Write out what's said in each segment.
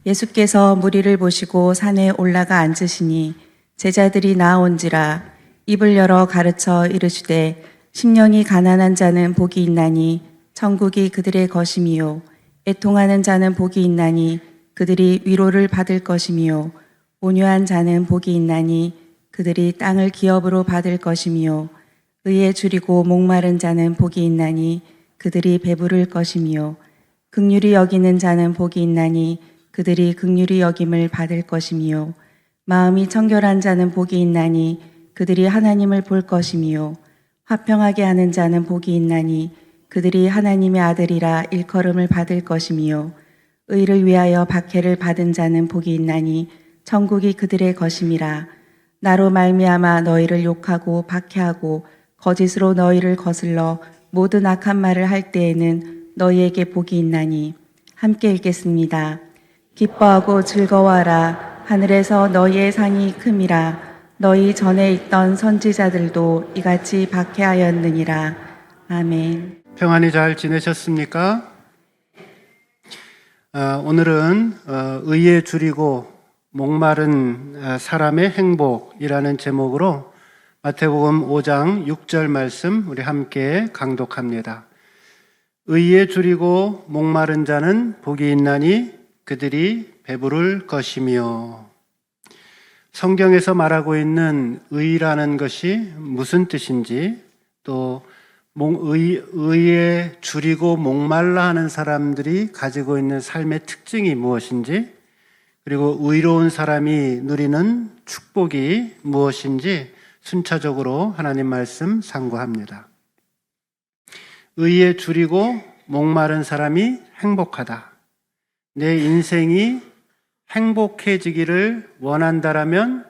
예수께서 무리를 보시고 산에 올라가 앉으시니 제자들이 나아온지라 입을 열어 가르쳐 이르시되 심령이 가난한 자는 복이 있나니 천국이 그들의 것임이요 애통하는 자는 복이 있나니 그들이 위로를 받을 것임이요 온유한 자는 복이 있나니 그들이 땅을 기업으로 받을 것임이요 의에 줄이고 목마른 자는 복이 있나니 그들이 배부를 것임이요 긍휼히 여기는 자는 복이 있나니 그들이 긍휼히 여김을 받을 것임이요 마음이 청결한 자는 복이 있나니 그들이 하나님을 볼 것임이요 화평하게 하는 자는 복이 있나니 그들이 하나님의 아들이라 일컬음을 받을 것임이요 의를 위하여 박해를 받은 자는 복이 있나니 천국이 그들의 것임이라. 나로 말미암아 너희를 욕하고 박해하고 거짓으로 너희를 거슬러 모든 악한 말을 할 때에는 너희에게 복이 있나니. 함께 읽겠습니다. 기뻐하고 즐거워하라. 하늘에서 너희의 상이 큼이라. 너희 전에 있던 선지자들도 이같이 박해하였느니라. 아멘. 평안히 잘 지내셨습니까? 오늘은 의에 줄이고 목마른 사람의 행복이라는 제목으로 마태복음 5장 6절 말씀 우리 함께 강독합니다. 의에 줄이고 목마른 자는 복이 있나니 그들이 배부를 것이며. 성경에서 말하고 있는 의라는 것이 무슨 뜻인지, 또 의에 줄이고 목말라 하는 사람들이 가지고 있는 삶의 특징이 무엇인지, 그리고 의로운 사람이 누리는 축복이 무엇인지 순차적으로 하나님 말씀 상고합니다. 의에 줄이고 목마른 사람이 행복하다. 내 인생이 행복해지기를 원한다라면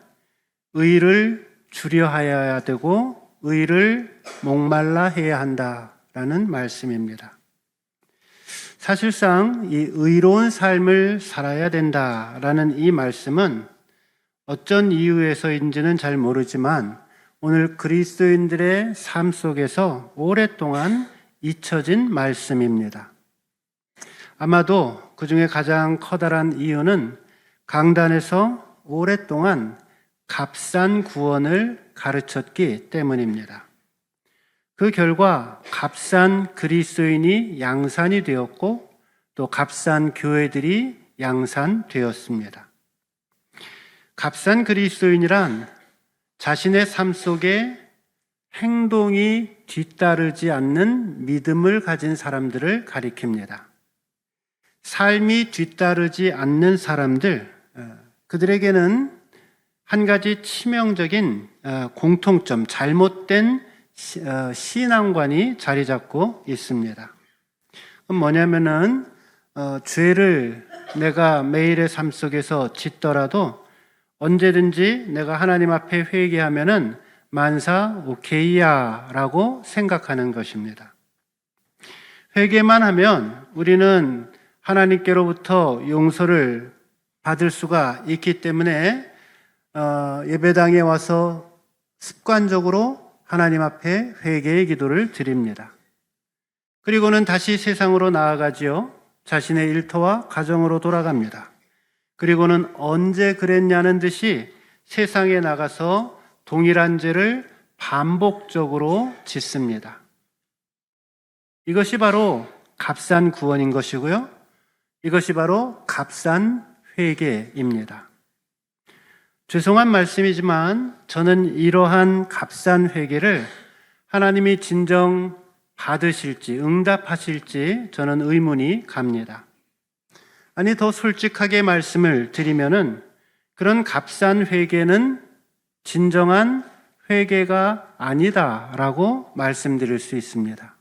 의를 줄여 해야 되고 의를 목말라 해야 한다라는 말씀입니다. 사실상 이 의로운 삶을 살아야 된다라는 이 말씀은 어쩐 이유에서인지는 잘 모르지만 오늘 그리스도인들의 삶 속에서 오랫동안 잊혀진 말씀입니다. 아마도 그 중에 가장 커다란 이유는 강단에서 오랫동안 값싼 구원을 가르쳤기 때문입니다. 그 결과 값싼 그리스도인이 양산이 되었고 또 값싼 교회들이 양산되었습니다. 값싼 그리스도인이란 자신의 삶 속에 행동이 뒤따르지 않는 믿음을 가진 사람들을 가리킵니다. 삶이 뒤따르지 않는 사람들, 그들에게는 한 가지 치명적인 공통점, 잘못된 신앙관이 자리 잡고 있습니다. 그럼 뭐냐면은 죄를 내가 매일의 삶 속에서 짓더라도 언제든지 내가 하나님 앞에 회개하면은 만사 오케이야 라고 생각하는 것입니다. 회개만 하면 우리는 하나님께로부터 용서를 받을 수가 있기 때문에 예배당에 와서 습관적으로 하나님 앞에 회개의 기도를 드립니다. 그리고는 다시 세상으로 나아가지요. 자신의 일터와 가정으로 돌아갑니다. 그리고는 언제 그랬냐는 듯이 세상에 나가서 동일한 죄를 반복적으로 짓습니다. 이것이 바로 값싼 구원인 것이고요. 이것이 바로 값싼 회개입니다. 죄송한 말씀이지만 저는 이러한 값싼 회개를 하나님이 진정 받으실지 응답하실지 저는 의문이 갑니다. 아니, 더 솔직하게 말씀을 드리면은 그런 값싼 회개는 진정한 회개가 아니다라고 말씀드릴 수 있습니다.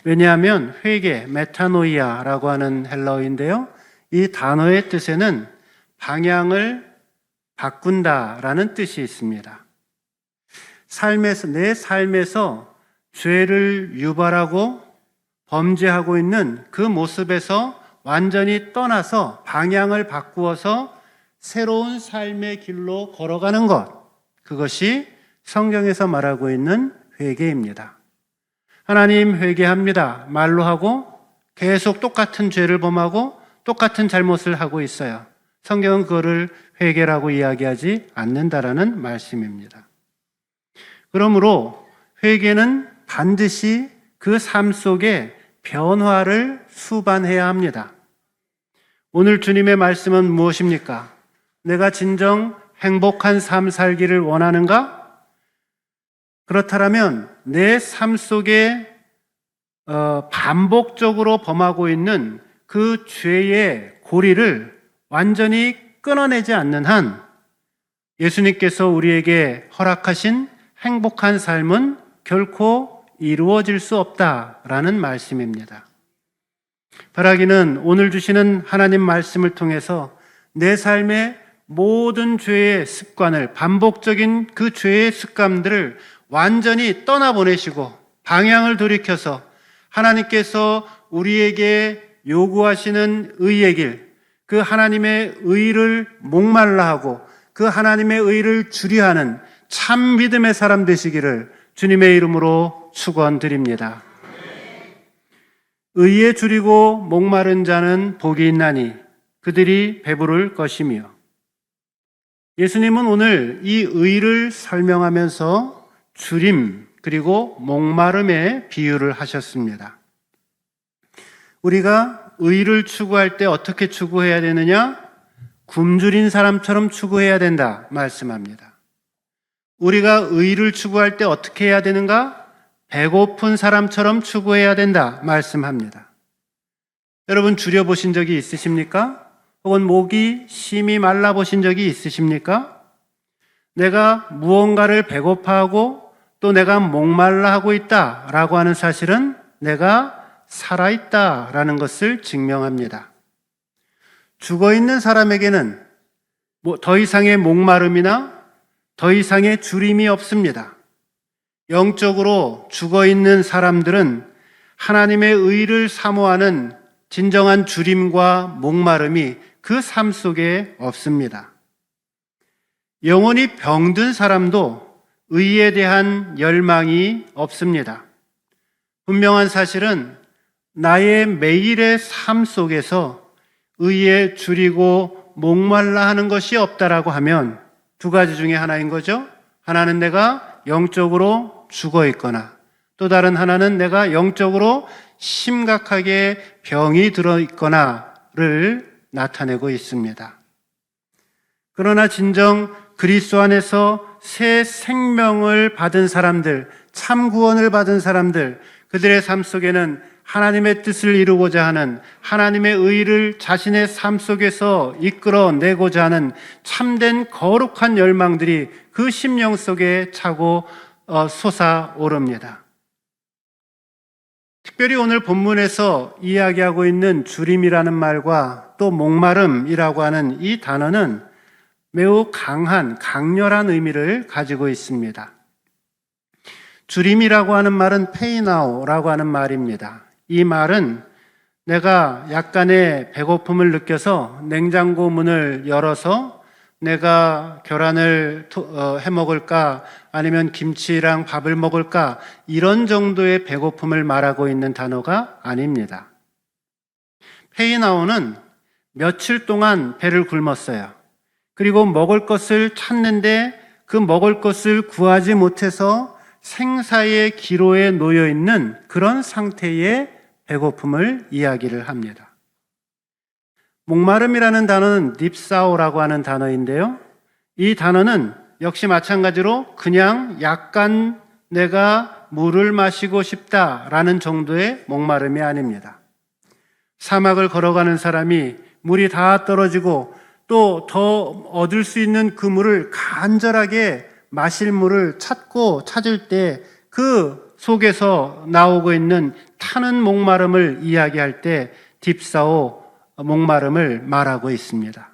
왜냐하면 회개, 메타노이아라고 하는 헬라어인데요. 이 단어의 뜻에는 방향을 바꾼다라는 뜻이 있습니다. 내 삶에서 죄를 유발하고 범죄하고 있는 그 모습에서 완전히 떠나서 방향을 바꾸어서 새로운 삶의 길로 걸어가는 것, 그것이 성경에서 말하고 있는 회개입니다. 하나님 회개합니다 말로 하고 계속 똑같은 죄를 범하고 똑같은 잘못을 하고 있어요. 성경은 그거를 회개라고 이야기하지 않는다라는 말씀입니다. 그러므로 회개는 반드시 그 삶 속에 변화를 수반해야 합니다. 오늘 주님의 말씀은 무엇입니까? 내가 진정 행복한 삶 살기를 원하는가? 그렇다면 내 삶 속에 반복적으로 범하고 있는 그 죄의 고리를 완전히 끊어내지 않는 한 예수님께서 우리에게 허락하신 행복한 삶은 결코 이루어질 수 없다라는 말씀입니다. 바라기는 오늘 주시는 하나님 말씀을 통해서 내 삶의 모든 죄의 습관을, 반복적인 그 죄의 습관들을 완전히 떠나보내시고 방향을 돌이켜서 하나님께서 우리에게 요구하시는 의의 길, 그 하나님의 의를 목말라 하고 그 하나님의 의를 주리하는 참 믿음의 사람 되시기를 주님의 이름으로 축원드립니다. 의에 줄이고 목마른 자는 복이 있나니 그들이 배부를 것이며. 예수님은 오늘 이 의를 설명하면서 줄임 그리고 목마름의 비유를 하셨습니다. 우리가 의를 추구할 때 어떻게 추구해야 되느냐? 굶주린 사람처럼 추구해야 된다 말씀합니다. 우리가 의를 추구할 때 어떻게 해야 되는가? 배고픈 사람처럼 추구해야 된다 말씀합니다. 여러분 줄여보신 적이 있으십니까? 혹은 목이 심히 말라보신 적이 있으십니까? 내가 무언가를 배고파하고 또 내가 목말라 하고 있다라고 하는 사실은 내가 살아있다라는 것을 증명합니다. 죽어있는 사람에게는 더 이상의 목마름이나 더 이상의 주림이 없습니다. 영적으로 죽어있는 사람들은 하나님의 의를 사모하는 진정한 주림과 목마름이 그 삶 속에 없습니다. 영원히 병든 사람도 의에 대한 열망이 없습니다. 분명한 사실은 나의 매일의 삶 속에서 의에 줄이고 목말라 하는 것이 없다라고 하면 두 가지 중에 하나인 거죠. 하나는 내가 영적으로 죽어 있거나 또 다른 하나는 내가 영적으로 심각하게 병이 들어 있거나를 나타내고 있습니다. 그러나 진정 그리스도 안에서 새 생명을 받은 사람들, 참 구원을 받은 사람들, 그들의 삶 속에는 하나님의 뜻을 이루고자 하는 하나님의 의를 자신의 삶 속에서 이끌어내고자 하는 참된 거룩한 열망들이 그 심령 속에 차고 솟아오릅니다. 특별히 오늘 본문에서 이야기하고 있는 주림이라는 말과 또 목마름이라고 하는 이 단어는 매우 강렬한 의미를 가지고 있습니다. 주림이라고 하는 말은 페이나오라고 하는 말입니다. 이 말은 내가 약간의 배고픔을 느껴서 냉장고 문을 열어서 내가 계란을 해 먹을까 아니면 김치랑 밥을 먹을까 이런 정도의 배고픔을 말하고 있는 단어가 아닙니다. 페이나오는 며칠 동안 배를 굶었어요. 그리고 먹을 것을 찾는데 그 먹을 것을 구하지 못해서 생사의 기로에 놓여 있는 그런 상태의 배고픔을 이야기를 합니다. 목마름이라는 단어는 딥사오라고 하는 단어인데요. 이 단어는 역시 마찬가지로 그냥 약간 내가 물을 마시고 싶다라는 정도의 목마름이 아닙니다. 사막을 걸어가는 사람이 물이 다 떨어지고 또 더 얻을 수 있는 그 물을 간절하게 마실 물을 찾을 때 그 속에서 나오고 있는 타는 목마름을 이야기할 때 딥사오 목마름을 말하고 있습니다.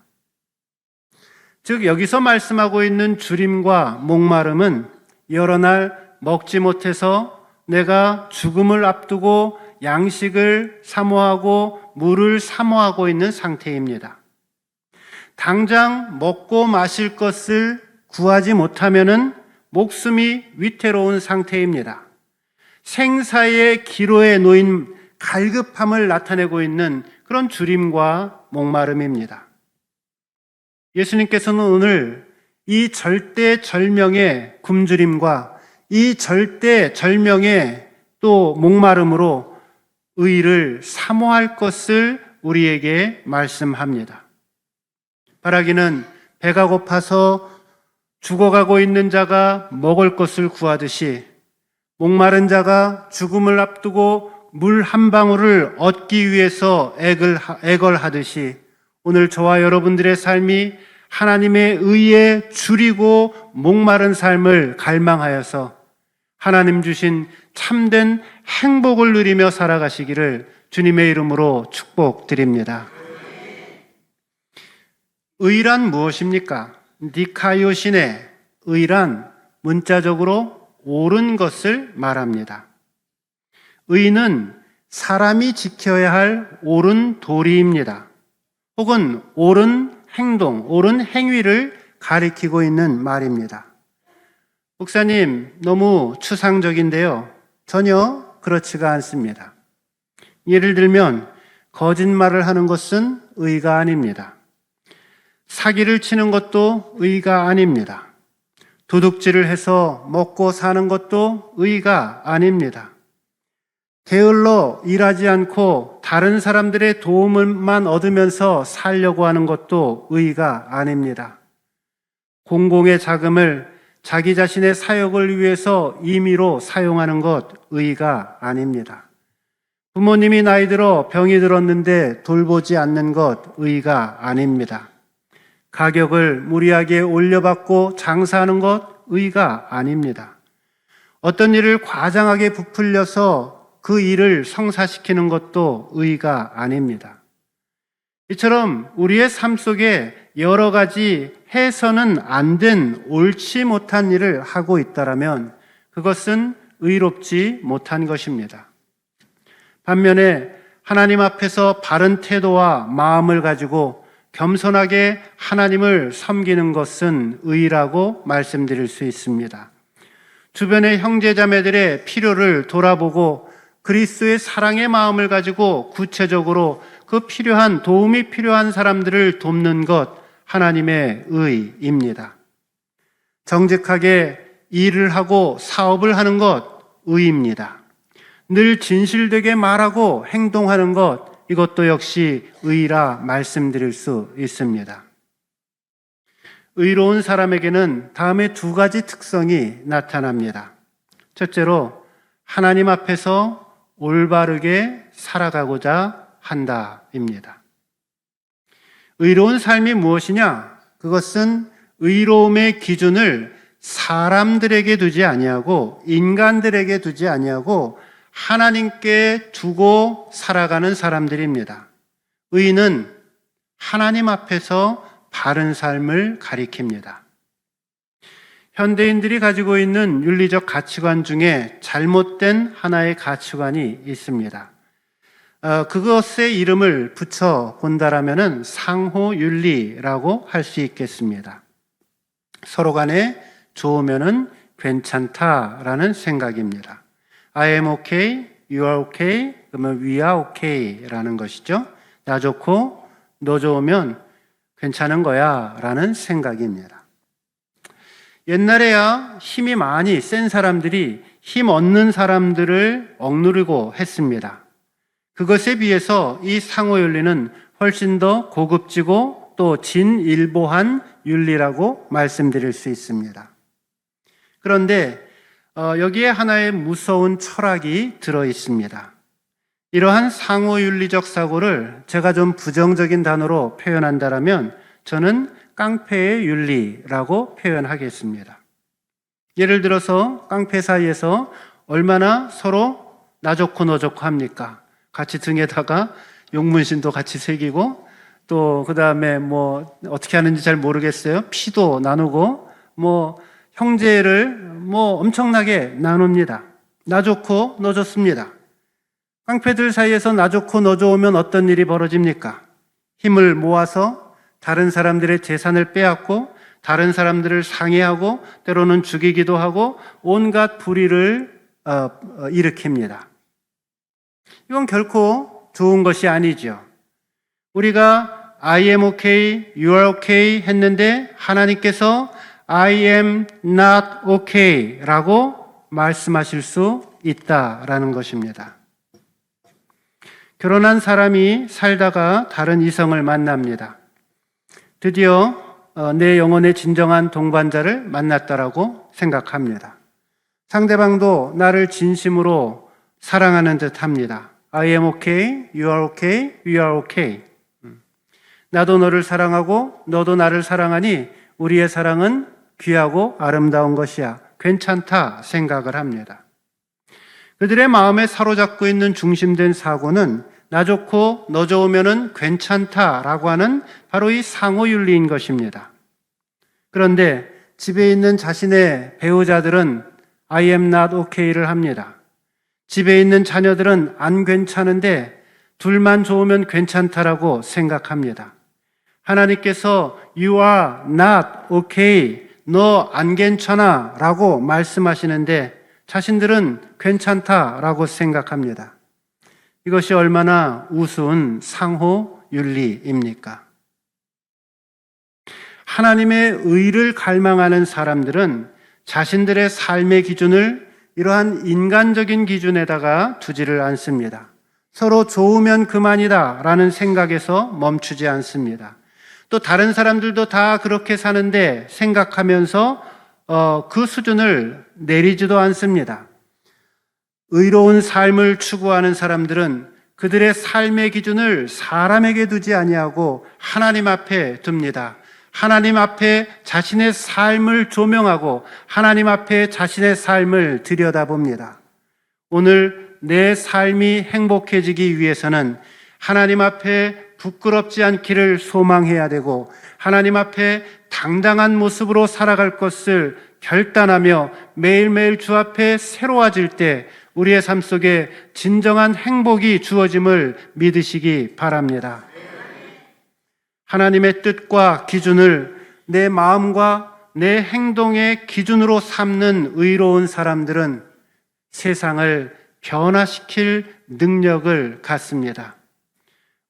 즉 여기서 말씀하고 있는 주림과 목마름은 여러 날 먹지 못해서 내가 죽음을 앞두고 양식을 사모하고 물을 사모하고 있는 상태입니다. 당장 먹고 마실 것을 구하지 못하면은 목숨이 위태로운 상태입니다. 생사의 기로에 놓인 갈급함을 나타내고 있는 그런 주림과 목마름입니다. 예수님께서는 오늘 이 절대절명의 굶주림과 이 절대절명의 또 목마름으로 의를 사모할 것을 우리에게 말씀합니다. 바라기는 배가 고파서 죽어가고 있는 자가 먹을 것을 구하듯이 목마른 자가 죽음을 앞두고 물 한 방울을 얻기 위해서 애걸하듯이 오늘 저와 여러분들의 삶이 하나님의 의에 줄이고 목마른 삶을 갈망하여서 하나님 주신 참된 행복을 누리며 살아가시기를 주님의 이름으로 축복드립니다. 의란 무엇입니까? 니카이오신의 의란 문자적으로 옳은 것을 말합니다. 의는 사람이 지켜야 할 옳은 도리입니다. 혹은 옳은 행동, 옳은 행위를 가리키고 있는 말입니다. 목사님, 너무 추상적인데요. 전혀 그렇지가 않습니다. 예를 들면 거짓말을 하는 것은 의가 아닙니다. 사기를 치는 것도 의가 아닙니다. 도둑질을 해서 먹고 사는 것도 의가 아닙니다. 게을러 일하지 않고 다른 사람들의 도움을만 얻으면서 살려고 하는 것도 의가 아닙니다. 공공의 자금을 자기 자신의 사역을 위해서 임의로 사용하는 것 의가 아닙니다. 부모님이 나이 들어 병이 들었는데 돌보지 않는 것 의가 아닙니다. 가격을 무리하게 올려받고 장사하는 것 의가 아닙니다. 어떤 일을 과장하게 부풀려서 그 일을 성사시키는 것도 의가 아닙니다. 이처럼 우리의 삶 속에 여러 가지 해서는 안 된 옳지 못한 일을 하고 있다라면 그것은 의롭지 못한 것입니다. 반면에 하나님 앞에서 바른 태도와 마음을 가지고 겸손하게 하나님을 섬기는 것은 의라고 말씀드릴 수 있습니다. 주변의 형제자매들의 필요를 돌아보고 그리스도의 사랑의 마음을 가지고 구체적으로 그 도움이 필요한 사람들을 돕는 것 하나님의 의입니다. 정직하게 일을 하고 사업을 하는 것 의입니다. 늘 진실되게 말하고 행동하는 것 이것도 역시 의라 말씀드릴 수 있습니다. 의로운 사람에게는 다음에 두 가지 특성이 나타납니다. 첫째로 하나님 앞에서 올바르게 살아가고자 한다입니다. 의로운 삶이 무엇이냐? 그것은 의로움의 기준을 사람들에게 두지 아니하고 인간들에게 두지 아니하고 하나님께 두고 살아가는 사람들입니다. 의는 하나님 앞에서 바른 삶을 가리킵니다. 현대인들이 가지고 있는 윤리적 가치관 중에 잘못된 하나의 가치관이 있습니다. 그것의 이름을 붙여 본다라면 상호윤리라고 할 수 있겠습니다. 서로 간에 좋으면은 괜찮다라는 생각입니다. I am okay, you are okay, 그러면 we are okay라는 것이죠. 나 좋고 너 좋으면 괜찮은 거야 라는 생각입니다. 옛날에야 힘이 많이 센 사람들이 힘 얻는 사람들을 억누르고 했습니다. 그것에 비해서 이 상호윤리는 훨씬 더 고급지고 또 진일보한 윤리라고 말씀드릴 수 있습니다. 그런데 여기에 하나의 무서운 철학이 들어 있습니다. 이러한 상호윤리적 사고를 제가 좀 부정적인 단어로 표현한다면 저는 깡패의 윤리라고 표현하겠습니다. 예를 들어서 깡패 사이에서 얼마나 서로 나 좋고 너 좋고 합니까? 같이 등에다가 용문신도 같이 새기고 또 그 다음에 뭐 어떻게 하는지 잘 모르겠어요. 피도 나누고 뭐 형제를 뭐 엄청나게 나눕니다. 나 좋고 너 좋습니다. 깡패들 사이에서 나 좋고 너 좋으면 어떤 일이 벌어집니까? 힘을 모아서 다른 사람들의 재산을 빼앗고 다른 사람들을 상해하고 때로는 죽이기도 하고 온갖 불의를 일으킵니다. 이건 결코 좋은 것이 아니죠. 우리가 I am okay, you are okay 했는데 하나님께서 I am not okay 라고 말씀하실 수 있다라는 것입니다. 결혼한 사람이 살다가 다른 이성을 만납니다. 드디어 내 영혼의 진정한 동반자를 만났다라고 생각합니다. 상대방도 나를 진심으로 사랑하는 듯 합니다. I am okay, you are okay, we are okay. 나도 너를 사랑하고 너도 나를 사랑하니 우리의 사랑은 귀하고 아름다운 것이야. 괜찮다 생각을 합니다. 그들의 마음에 사로잡고 있는 중심된 사고는 나 좋고 너 좋으면은 괜찮다라고 하는 바로 이 상호윤리인 것입니다. 그런데 집에 있는 자신의 배우자들은 I am not okay를 합니다. 집에 있는 자녀들은 안 괜찮은데 둘만 좋으면 괜찮다라고 생각합니다. 하나님께서 You are not okay, 너 안 괜찮아 라고 말씀하시는데 자신들은 괜찮다라고 생각합니다. 이것이 얼마나 우스운 상호윤리입니까? 하나님의 의를 갈망하는 사람들은 자신들의 삶의 기준을 이러한 인간적인 기준에다가 두지를 않습니다. 서로 좋으면 그만이다 라는 생각에서 멈추지 않습니다. 또 다른 사람들도 다 그렇게 사는데 생각하면서 그 수준을 내리지도 않습니다. 의로운 삶을 추구하는 사람들은 그들의 삶의 기준을 사람에게 두지 아니하고 하나님 앞에 둡니다. 하나님 앞에 자신의 삶을 조명하고 하나님 앞에 자신의 삶을 들여다봅니다. 오늘 내 삶이 행복해지기 위해서는 하나님 앞에 부끄럽지 않기를 소망해야 되고 하나님 앞에 당당한 모습으로 살아갈 것을 결단하며 매일매일 주 앞에 새로워질 때 우리의 삶 속에 진정한 행복이 주어짐을 믿으시기 바랍니다. 하나님의 뜻과 기준을 내 마음과 내 행동의 기준으로 삼는 의로운 사람들은 세상을 변화시킬 능력을 갖습니다.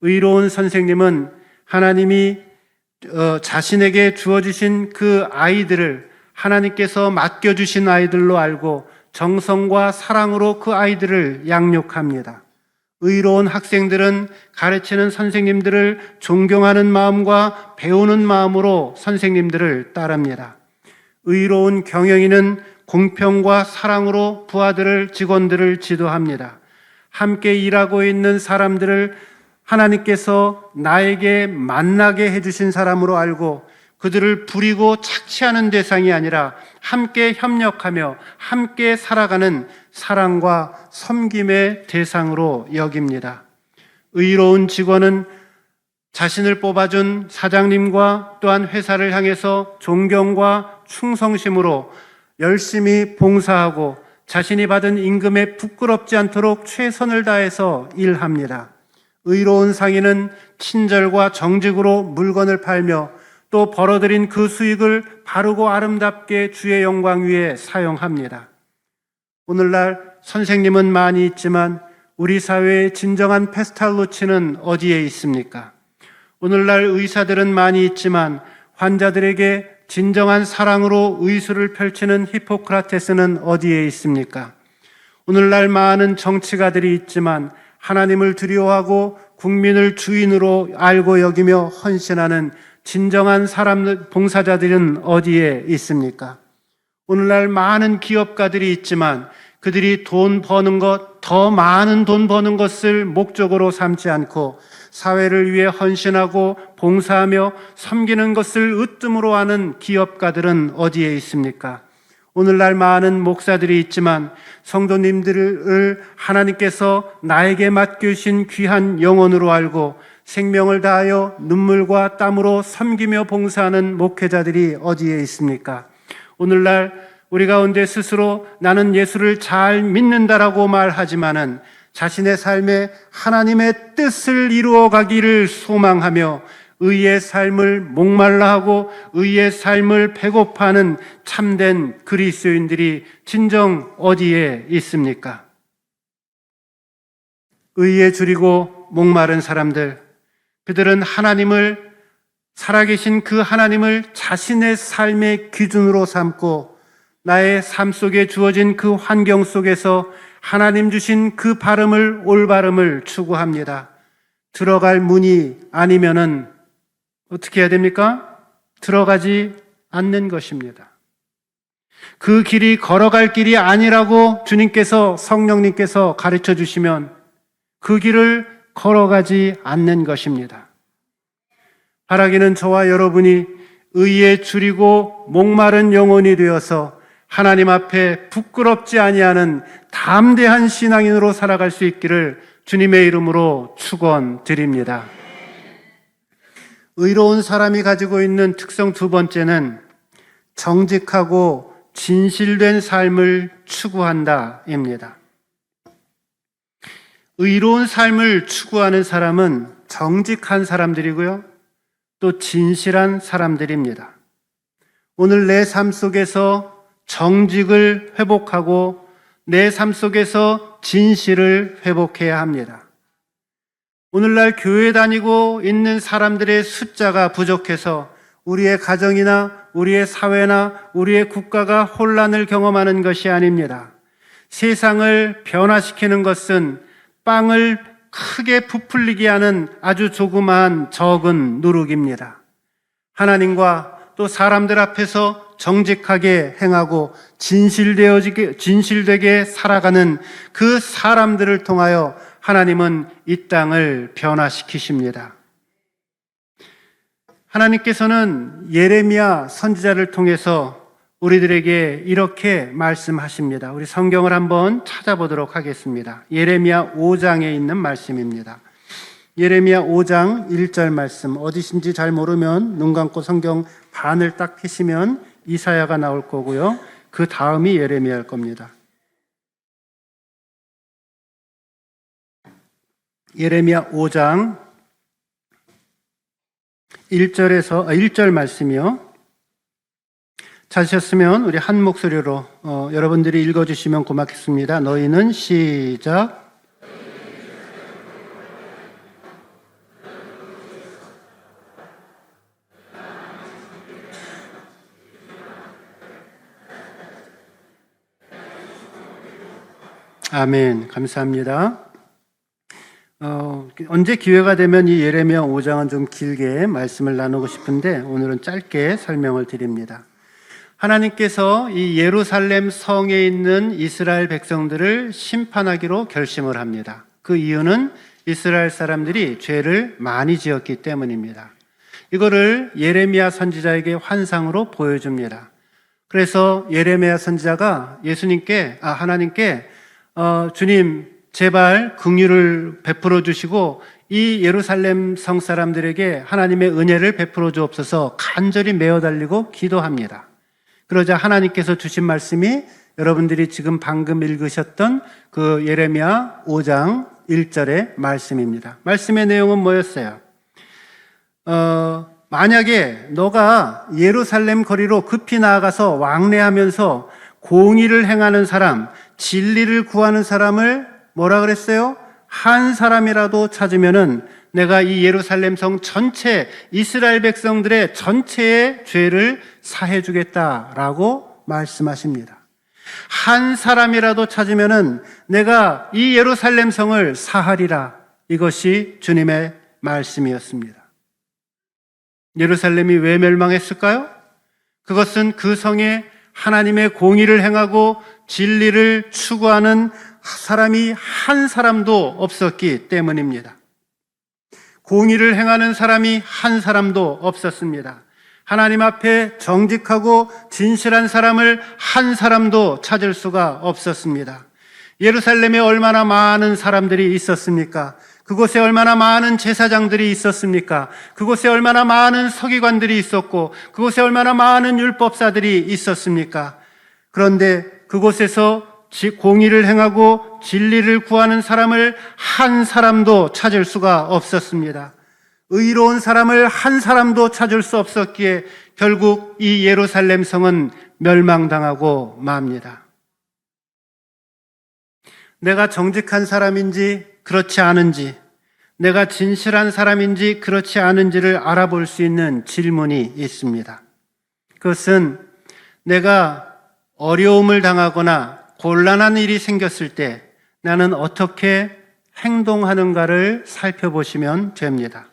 의로운 선생님은 하나님이 자신에게 주어주신 그 아이들을 하나님께서 맡겨주신 아이들로 알고 정성과 사랑으로 그 아이들을 양육합니다. 의로운 학생들은 가르치는 선생님들을 존경하는 마음과 배우는 마음으로 선생님들을 따릅니다. 의로운 경영인은 공평과 사랑으로 부하들을, 직원들을 지도합니다. 함께 일하고 있는 사람들을 하나님께서 나에게 만나게 해주신 사람으로 알고 그들을 부리고 착취하는 대상이 아니라 함께 협력하며 함께 살아가는 사랑과 섬김의 대상으로 여깁니다. 의로운 직원은 자신을 뽑아준 사장님과 또한 회사를 향해서 존경과 충성심으로 열심히 봉사하고 자신이 받은 임금에 부끄럽지 않도록 최선을 다해서 일합니다. 의로운 상인은 친절과 정직으로 물건을 팔며 또 벌어들인 그 수익을 바르고 아름답게 주의 영광 위에 사용합니다. 오늘날 선생님은 많이 있지만 우리 사회의 진정한 페스탈로치는 어디에 있습니까? 오늘날 의사들은 많이 있지만 환자들에게 진정한 사랑으로 의술을 펼치는 히포크라테스는 어디에 있습니까? 오늘날 많은 정치가들이 있지만 하나님을 두려워하고 국민을 주인으로 알고 여기며 헌신하는 진정한 사람 봉사자들은 어디에 있습니까? 오늘날 많은 기업가들이 있지만 그들이 돈 버는 것, 더 많은 돈 버는 것을 목적으로 삼지 않고 사회를 위해 헌신하고 봉사하며 섬기는 것을 으뜸으로 하는 기업가들은 어디에 있습니까? 오늘날 많은 목사들이 있지만 성도님들을 하나님께서 나에게 맡겨주신 귀한 영혼으로 알고 생명을 다하여 눈물과 땀으로 섬기며 봉사하는 목회자들이 어디에 있습니까? 오늘날 우리 가운데 스스로 나는 예수를 잘 믿는다라고 말하지만은 자신의 삶에 하나님의 뜻을 이루어 가기를 소망하며 의의 삶을 목말라 하고 의의 삶을 배고파하는 참된 그리스도인들이 진정 어디에 있습니까? 의에 줄이고 목마른 사람들, 그들은 살아계신 그 하나님을 자신의 삶의 기준으로 삼고 나의 삶 속에 주어진 그 환경 속에서 하나님 주신 그 올바름을 추구합니다. 들어갈 문이 아니면은 어떻게 해야 됩니까? 들어가지 않는 것입니다. 그 길이 걸어갈 길이 아니라고 주님께서, 성령님께서 가르쳐 주시면 그 길을 걸어가지 않는 것입니다. 바라기는 저와 여러분이 의에 줄이고 목마른 영혼이 되어서 하나님 앞에 부끄럽지 아니하는 담대한 신앙인으로 살아갈 수 있기를 주님의 이름으로 축원드립니다. 의로운 사람이 가지고 있는 특성 두 번째는 정직하고 진실된 삶을 추구한다입니다. 의로운 삶을 추구하는 사람은 정직한 사람들이고요, 또 진실한 사람들입니다. 오늘 내 삶 속에서 정직을 회복하고 내 삶 속에서 진실을 회복해야 합니다. 오늘날 교회 다니고 있는 사람들의 숫자가 부족해서 우리의 가정이나 우리의 사회나 우리의 국가가 혼란을 경험하는 것이 아닙니다. 세상을 변화시키는 것은 빵을 크게 부풀리게 하는 아주 조그마한 적은 누룩입니다. 하나님과 또 사람들 앞에서 정직하게 행하고 진실되게 살아가는 그 사람들을 통하여 하나님은 이 땅을 변화시키십니다. 하나님께서는 예레미야 선지자를 통해서 우리들에게 이렇게 말씀하십니다. 우리 성경을 한번 찾아보도록 하겠습니다. 예레미야 5장에 있는 말씀입니다. 예레미야 5장 1절 말씀, 어디신지 잘 모르면 눈 감고 성경 반을 딱 펴시면 이사야가 나올 거고요, 그 다음이 예레미야일 겁니다. 예레미야 5장 1절 말씀이요. 찾으셨으면 우리 한 목소리로 여러분들이 읽어주시면 고맙겠습니다. 너희는 시작. 아멘. 감사합니다. 언제 기회가 되면 이 예레미야 5장은 좀 길게 말씀을 나누고 싶은데 오늘은 짧게 설명을 드립니다. 하나님께서 이 예루살렘 성에 있는 이스라엘 백성들을 심판하기로 결심을 합니다. 그 이유는 이스라엘 사람들이 죄를 많이 지었기 때문입니다. 이거를 예레미야 선지자에게 환상으로 보여줍니다. 그래서 예레미야 선지자가 하나님께 주님 제발 긍휼을 베풀어 주시고 이 예루살렘 성 사람들에게 하나님의 은혜를 베풀어 주옵소서 간절히 메어 달리고 기도합니다. 그러자 하나님께서 주신 말씀이 여러분들이 지금 방금 읽으셨던 그 예레미야 5장 1절의 말씀입니다. 말씀의 내용은 뭐였어요? 만약에 너가 예루살렘 거리로 급히 나아가서 왕래하면서 공의를 행하는 사람, 진리를 구하는 사람을 뭐라 그랬어요? 한 사람이라도 찾으면은 내가 이 예루살렘 성 전체 이스라엘 백성들의 전체의 죄를 사해 주겠다라고 말씀하십니다. 한 사람이라도 찾으면은 내가 이 예루살렘 성을 사하리라. 이것이 주님의 말씀이었습니다. 예루살렘이 왜 멸망했을까요? 그것은 그 성에 하나님의 공의를 행하고 진리를 추구하는 사람이 한 사람도 없었기 때문입니다. 공의를 행하는 사람이 한 사람도 없었습니다. 하나님 앞에 정직하고 진실한 사람을 한 사람도 찾을 수가 없었습니다. 예루살렘에 얼마나 많은 사람들이 있었습니까? 그곳에 얼마나 많은 제사장들이 있었습니까? 그곳에 얼마나 많은 서기관들이 있었고 그곳에 얼마나 많은 율법사들이 있었습니까? 그런데 그곳에서 공의를 행하고 진리를 구하는 사람을 한 사람도 찾을 수가 없었습니다. 의로운 사람을 한 사람도 찾을 수 없었기에 결국 이 예루살렘 성은 멸망당하고 맙니다. 내가 정직한 사람인지 그렇지 않은지, 내가 진실한 사람인지 그렇지 않은지를 알아볼 수 있는 질문이 있습니다. 그것은 내가 어려움을 당하거나 곤란한 일이 생겼을 때 나는 어떻게 행동하는가를 살펴보시면 됩니다.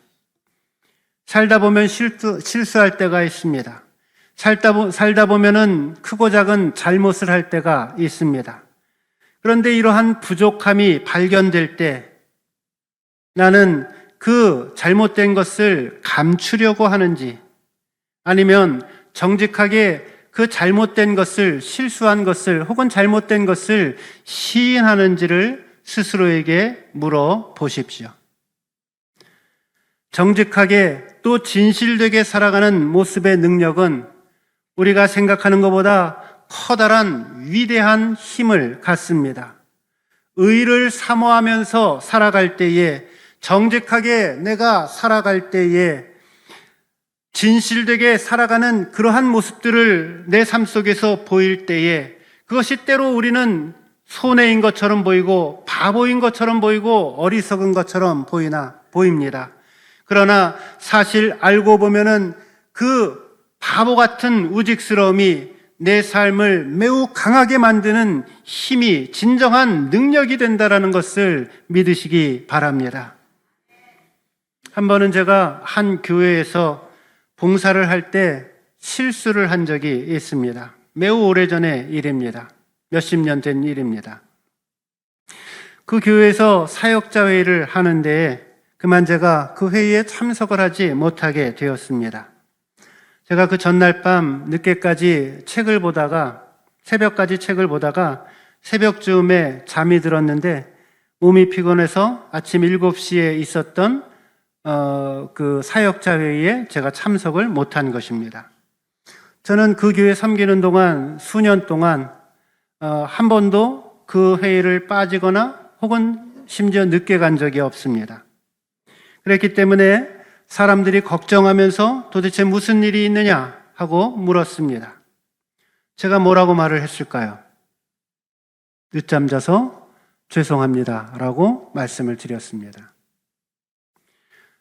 살다 보면 실수할 때가 있습니다. 살다 보면은 크고 작은 잘못을 할 때가 있습니다. 그런데 이러한 부족함이 발견될 때 나는 그 잘못된 것을 감추려고 하는지 아니면 정직하게 그 잘못된 것을, 실수한 것을 혹은 잘못된 것을 시인하는지를 스스로에게 물어보십시오. 정직하게 또 진실되게 살아가는 모습의 능력은 우리가 생각하는 것보다 커다란 위대한 힘을 갖습니다. 의를 사모하면서 살아갈 때에, 정직하게 내가 살아갈 때에 진실되게 살아가는 그러한 모습들을 내 삶 속에서 보일 때에 그것이 때로 우리는 손해인 것처럼 보이고 바보인 것처럼 보이고 어리석은 것처럼 보입니다. 그러나 사실 알고 보면은 그 바보 같은 우직스러움이 내 삶을 매우 강하게 만드는 힘이 진정한 능력이 된다라는 것을 믿으시기 바랍니다. 한 번은 제가 한 교회에서 봉사를 할 때 실수를 한 적이 있습니다. 매우 오래전의 일입니다. 몇십 년 된 일입니다. 그 교회에서 사역자 회의를 하는데 그만 제가 그 회의에 참석을 하지 못하게 되었습니다. 제가 그 전날 밤 늦게까지 책을 보다가 새벽까지 책을 보다가 새벽쯤에 잠이 들었는데 몸이 피곤해서 아침 7시에 있었던 그 사역자 회의에 제가 참석을 못한 것입니다. 저는 그 교회 섬기는 동안 수년 동안 한 번도 그 회의를 빠지거나 혹은 심지어 늦게 간 적이 없습니다. 그랬기 때문에 사람들이 걱정하면서 도대체 무슨 일이 있느냐 하고 물었습니다. 제가 뭐라고 말을 했을까요? 늦잠 자서 죄송합니다 라고 말씀을 드렸습니다.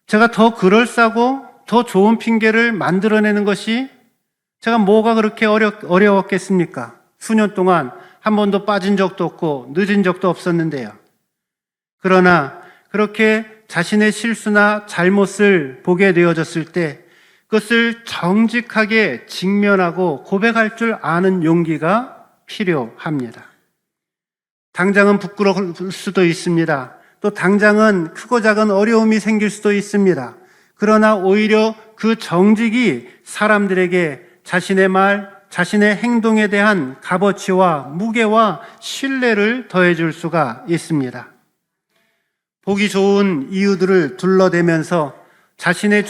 제가 더 그럴싸고 더 좋은 핑계를 만들어내는 것이 제가 뭐가 그렇게 어려웠겠습니까? 수년 동안 한 번도 빠진 적도 없고 늦은 적도 없었는데요. 그러나 그렇게 자신의 실수나 잘못을 보게 되어졌을 때 그것을 정직하게 직면하고 고백할 줄 아는 용기가 필요합니다. 당장은 부끄러울 수도 있습니다. 또 당장은 크고 작은 어려움이 생길 수도 있습니다. 그러나 오히려 그 정직이 사람들에게 자신의 말, 자신의 행동에 대한 값어치와 무게와 신뢰를 더해줄 수가 있습니다. 보기 좋은 이유들을 둘러대면서 자신의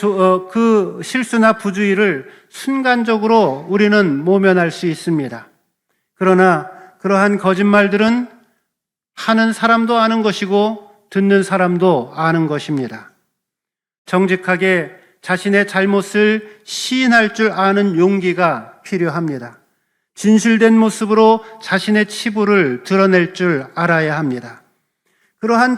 그 실수나 부주의를 순간적으로 우리는 모면할 수 있습니다. 그러나 그러한 거짓말들은 하는 사람도 아는 것이고 듣는 사람도 아는 것입니다. 정직하게 자신의 잘못을 시인할 줄 아는 용기가 필요합니다. 진실된 모습으로 자신의 치부를 드러낼 줄 알아야 합니다. 그러한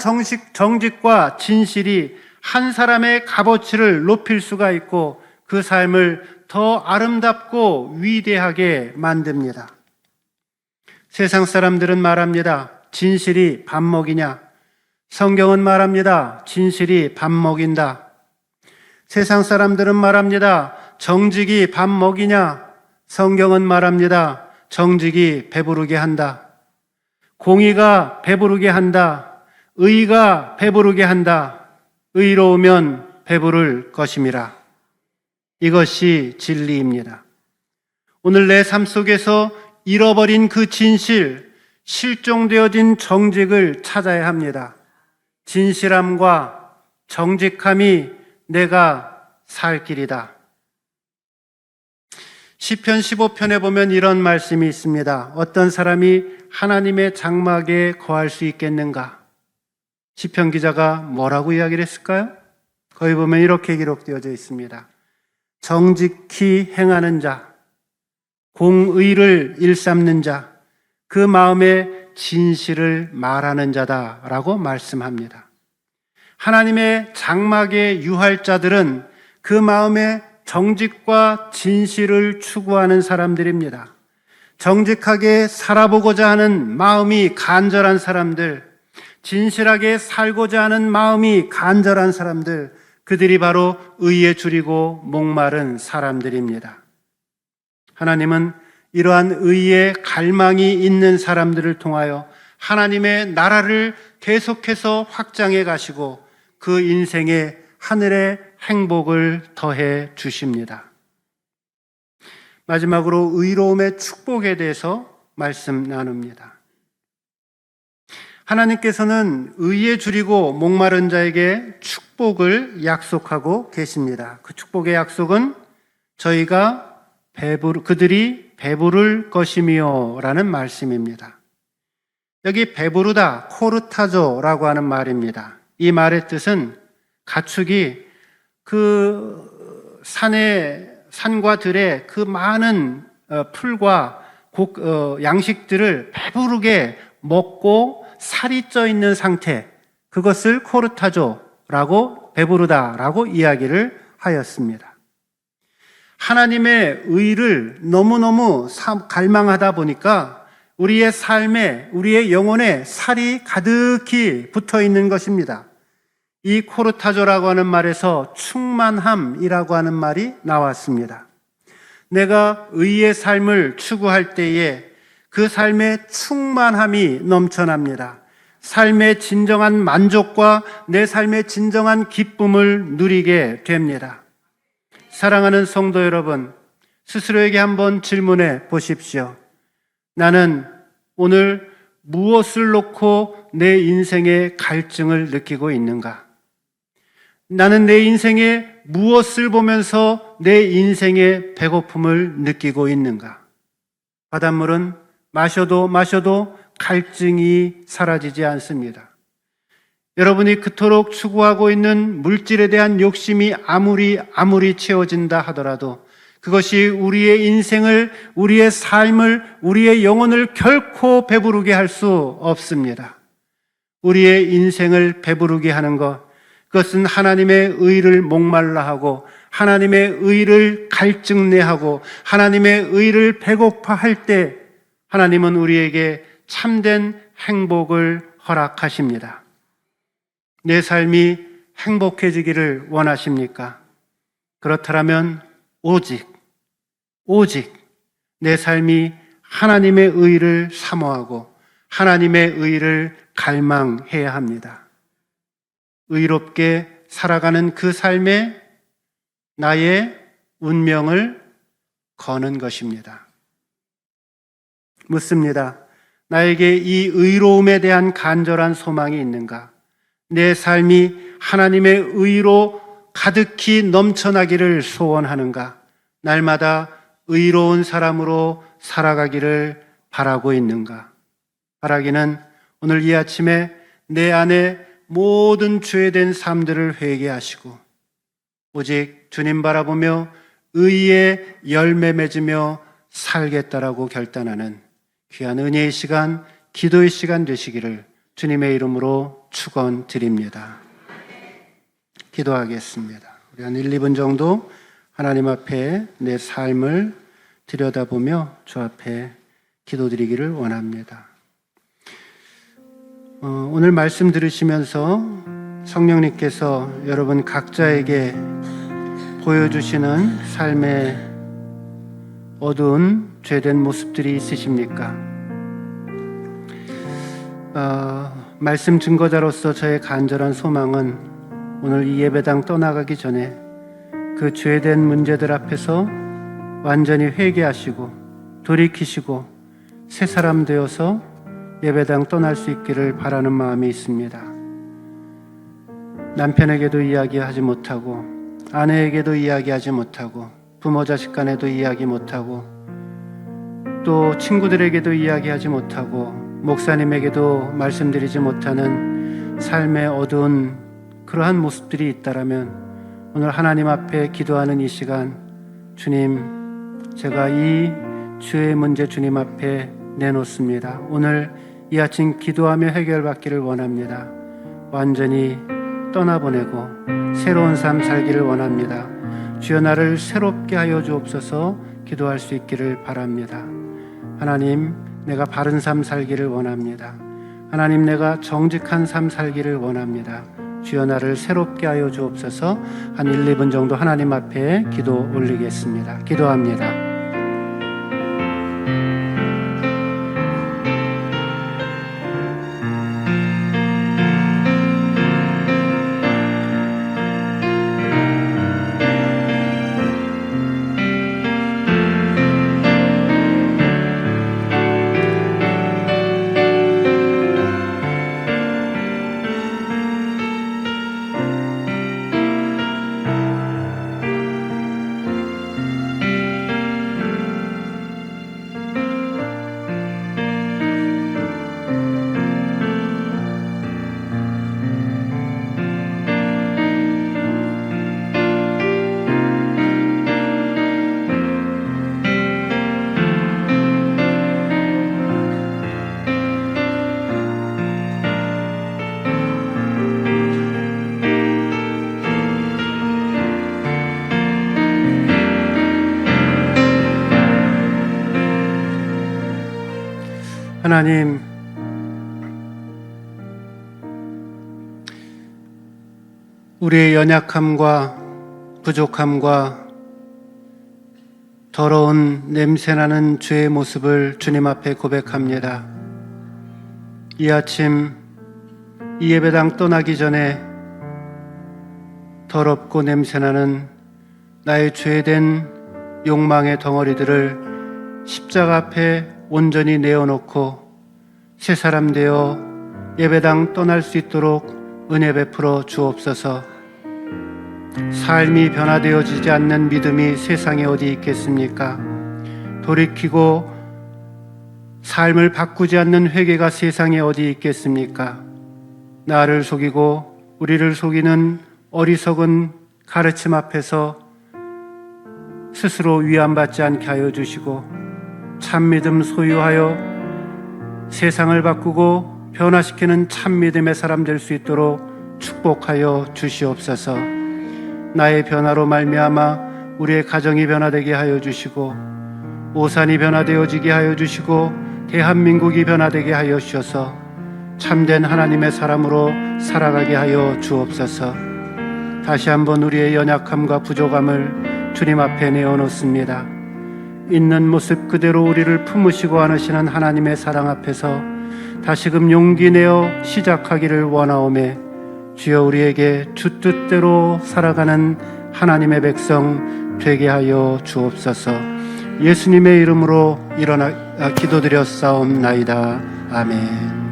정직과 진실이 한 사람의 값어치를 높일 수가 있고 그 삶을 더 아름답고 위대하게 만듭니다. 세상 사람들은 말합니다. 진실이 밥 먹이냐? 성경은 말합니다. 진실이 밥 먹인다. 세상 사람들은 말합니다. 정직이 밥 먹이냐? 성경은 말합니다. 정직이 배부르게 한다. 공의가 배부르게 한다. 의가 배부르게 한다. 의로우면 배부를 것임이라. 이것이 진리입니다. 오늘 내 삶 속에서 잃어버린 그 진실, 실종되어진 정직을 찾아야 합니다. 진실함과 정직함이 내가 살 길이다. 시편 15편에 보면 이런 말씀이 있습니다. 어떤 사람이 하나님의 장막에 거할 수 있겠는가? 시편 기자가 뭐라고 이야기를 했을까요? 거기 보면 이렇게 기록되어져 있습니다. 정직히 행하는 자, 공의를 일삼는 자, 그 마음에 진실을 말하는 자다라고 말씀합니다. 하나님의 장막에 유할 자들은 그 마음에 정직과 진실을 추구하는 사람들입니다. 정직하게 살아보고자 하는 마음이 간절한 사람들, 진실하게 살고자 하는 마음이 간절한 사람들, 그들이 바로 의에 줄이고 목마른 사람들입니다. 하나님은 이러한 의의 갈망이 있는 사람들을 통하여 하나님의 나라를 계속해서 확장해 가시고 그 인생에 하늘의 행복을 더해 주십니다. 마지막으로 의로움의 축복에 대해서 말씀 나눕니다. 하나님께서는 의에 줄이고 목마른 자에게 축복을 약속하고 계십니다. 그 축복의 약속은 저희가 그들이 배부를 것이며 라는 말씀입니다. 여기 배부르다, 코르타조라고 하는 말입니다. 이 말의 뜻은 가축이 그 산과 들의 그 많은 풀과 양식들을 배부르게 먹고 살이 쪄 있는 상태, 그것을 코르타조라고 배부르다라고 이야기를 하였습니다. 하나님의 의를 너무너무 갈망하다 보니까 우리의 삶에, 우리의 영혼에 살이 가득히 붙어 있는 것입니다. 이 코르타조라고 하는 말에서 충만함이라고 하는 말이 나왔습니다. 내가 의의 삶을 추구할 때에 그 삶의 충만함이 넘쳐납니다. 삶의 진정한 만족과 내 삶의 진정한 기쁨을 누리게 됩니다. 사랑하는 성도 여러분, 스스로에게 한번 질문해 보십시오. 나는 오늘 무엇을 놓고 내 인생의 갈증을 느끼고 있는가? 나는 내 인생에 무엇을 보면서 내 인생의 배고픔을 느끼고 있는가? 바닷물은 마셔도 갈증이 사라지지 않습니다. 여러분이 그토록 추구하고 있는 물질에 대한 욕심이 아무리 채워진다 하더라도 그것이 우리의 인생을, 우리의 삶을, 우리의 영혼을 결코 배부르게 할 수 없습니다. 우리의 인생을 배부르게 하는 것, 그것은 하나님의 의를 목말라 하고 하나님의 의를 갈증내하고 하나님의 의를 배고파할 때 하나님은 우리에게 참된 행복을 허락하십니다. 내 삶이 행복해지기를 원하십니까? 그렇다면 오직 내 삶이 하나님의 의를 사모하고 하나님의 의를 갈망해야 합니다. 의롭게 살아가는 그 삶에 나의 운명을 거는 것입니다. 묻습니다. 나에게 이 의로움에 대한 간절한 소망이 있는가? 내 삶이 하나님의 의로 가득히 넘쳐나기를 소원하는가? 날마다 의로운 사람으로 살아가기를 바라고 있는가? 바라기는 오늘 이 아침에 내 안에 모든 죄된 삶들을 회개하시고 오직 주님 바라보며 의의 열매 맺으며 살겠다라고 결단하는 귀한 은혜의 시간, 기도의 시간 되시기를 주님의 이름으로 축원드립니다. 기도하겠습니다. 우리 한 1, 2분 정도 하나님 앞에 내 삶을 들여다보며 주 앞에 기도드리기를 원합니다. 오늘 말씀 들으시면서 성령님께서 여러분 각자에게 보여주시는 삶의 어두운 죄된 모습들이 있으십니까? 말씀 증거자로서 저의 간절한 소망은 오늘 이 예배당 떠나가기 전에 그 죄된 문제들 앞에서 완전히 회개하시고 돌이키시고 새 사람 되어서 예배당 떠날 수 있기를 바라는 마음이 있습니다. 남편에게도 이야기하지 못하고 아내에게도 이야기하지 못하고 부모 자식 간에도 이야기 못하고 또 친구들에게도 이야기하지 못하고 목사님에게도 말씀드리지 못하는 삶의 어두운 그러한 모습들이 있다라면 오늘 하나님 앞에 기도하는 이 시간, 주님, 제가 이 죄의 문제 주님 앞에 내놓습니다. 오늘 이 아침 기도하며 해결받기를 원합니다. 완전히 떠나보내고 새로운 삶 살기를 원합니다. 주여 나를 새롭게 하여 주옵소서 기도할 수 있기를 바랍니다. 하나님, 내가 바른 삶 살기를 원합니다. 하나님, 내가 정직한 삶 살기를 원합니다. 주여 나를 새롭게 하여 주옵소서. 한 1, 2분 정도 하나님 앞에 기도 올리겠습니다. 기도합니다. 하나님, 우리의 연약함과 부족함과 더러운 냄새나는 죄의 모습을 주님 앞에 고백합니다. 이 아침 이 예배당 떠나기 전에 더럽고 냄새나는 나의 죄된 욕망의 덩어리들을 십자가 앞에 온전히 내어놓고 새 사람 되어 예배당 떠날 수 있도록 은혜 베풀어 주옵소서. 삶이 변화되어지지 않는 믿음이 세상에 어디 있겠습니까? 돌이키고 삶을 바꾸지 않는 회개가 세상에 어디 있겠습니까? 나를 속이고 우리를 속이는 어리석은 가르침 앞에서 스스로 위안받지 않게 하여 주시고 참 믿음 소유하여 세상을 바꾸고 변화시키는 참 믿음의 사람 될 수 있도록 축복하여 주시옵소서. 나의 변화로 말미암아 우리의 가정이 변화되게 하여 주시고 오산이 변화되어지게 하여 주시고 대한민국이 변화되게 하여 주셔서 참된 하나님의 사람으로 살아가게 하여 주옵소서. 다시 한번 우리의 연약함과 부족함을 주님 앞에 내어놓습니다. 있는 모습 그대로 우리를 품으시고 안으시는 하나님의 사랑 앞에서 다시금 용기 내어 시작하기를 원하오매 주여 우리에게 주 뜻대로 살아가는 하나님의 백성 되게 하여 주옵소서. 예수님의 이름으로 기도드렸사옵나이다. 아멘.